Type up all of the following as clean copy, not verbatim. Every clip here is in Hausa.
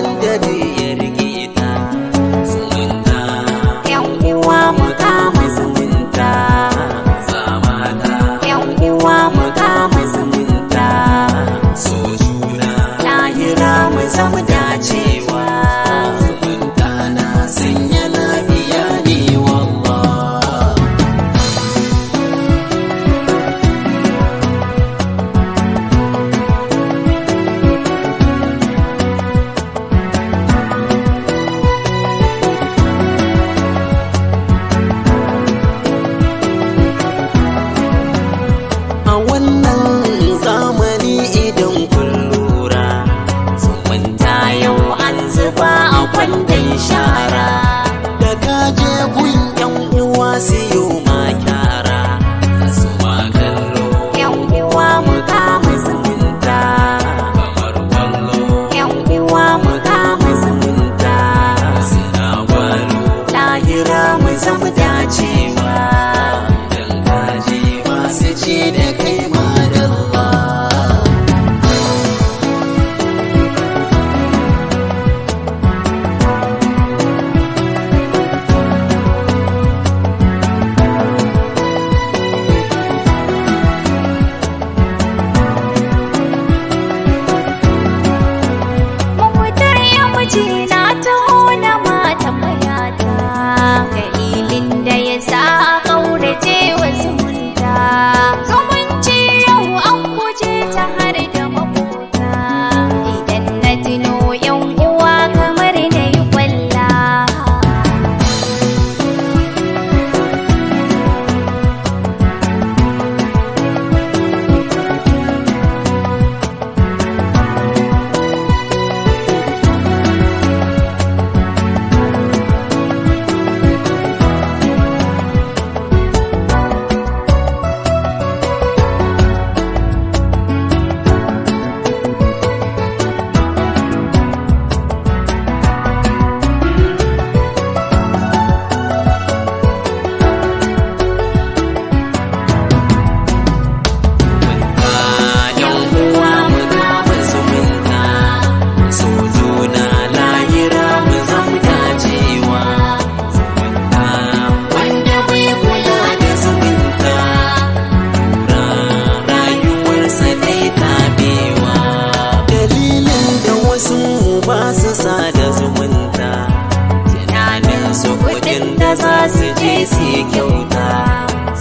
wanda ya rike ta zumunta. Yan uwa mu kama zumunta, zamana. Yan uwa mu kama zumunta, so juna lahira mu zama dacewa. Zumunta na sanya lafiya ne wallah. A wannan zamani idan kun lura, zumunta yau an zuba a kwandon shara. Da kaje gun yan uwa siyo ma kyara, su ma kallo. Yan uwa mu kama zumunta, kamar kwallo. Yan uwa mu kama zumunta, suna gwalo. Lahira mu zama dacewa, dan kaje masu ce da kai madalla. Mafitar yammaci na taho na mata mayata, dalilin da ya sa a ƙaurace wa zumunta. Zumunci yau an guje ta har da makota, idan na tuno yan uwa kamar na yi kwalla. Yan uwa mu kama zumunta, so juna lahira mu zama dacewa. Zumunta wanda bai kula da zumunta, rayuwarsa dai tabewa. Dalilin da wasu ba su sada zumunta, tunanin su kuɗin da za su je su yi kyauta,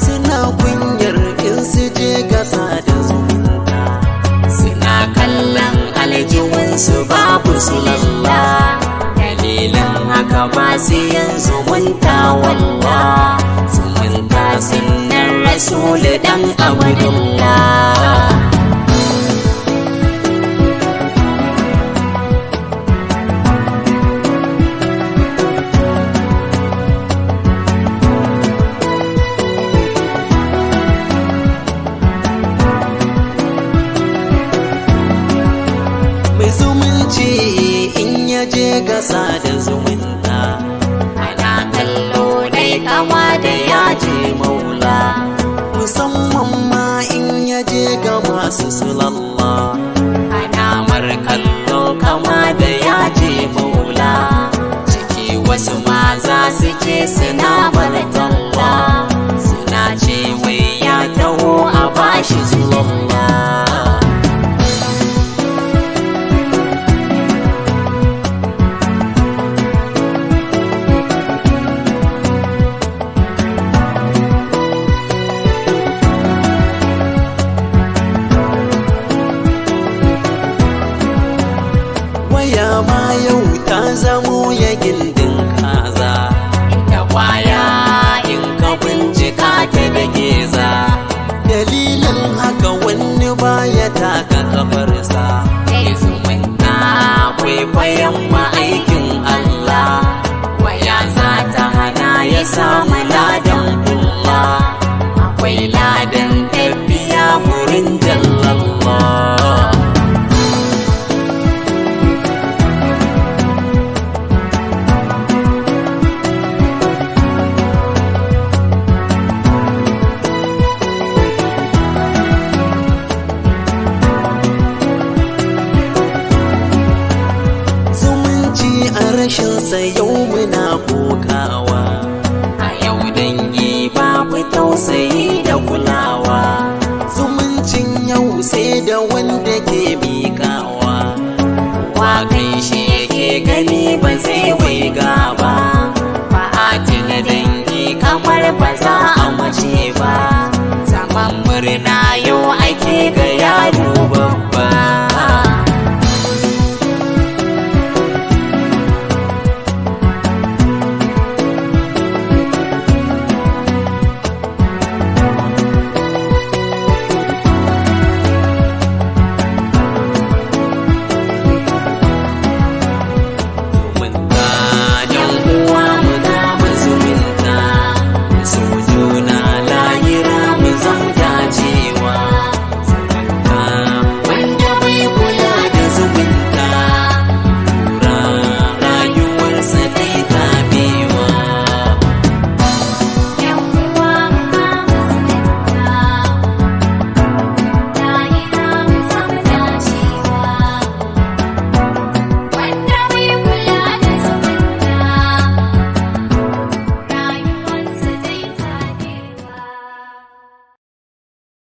suna kunyar in su je gasa da zumunta, suna kallon aljihunsu babu su lalla. Dalilin haka ba su yin zumunta walla, zumunta sunnar rasulu dan abdullah. Mai zumunci in ya je gasa da zumunta, ana kallo dai kama da ya je maula. Musamman ma in ya je ga masu sulalla, ana mar kallo kama da ya je maula. Ciki wasu ma za su ce suna bar talla, suna ce wai ya taho a bashi sulalla. Waya ma yau ta zamo ya gindin kaza, inda waya in ka bincika ta da geza. Dalilin haka wani baya taka kafarsa, ya zumunta kwaikwayon ma'aikin Allah. Waya za ta hana ya samu ladan kulla, akwai ladan tafiya wurin jallallah. rashinsa yau muna kokawa. A yau dangi babu tausayi da kulawa, zumuncin yau sai da wanda ke miƙawa. Wa kai shi yake gani ba zai waiga ba, ba a tuna dangi kamar ba za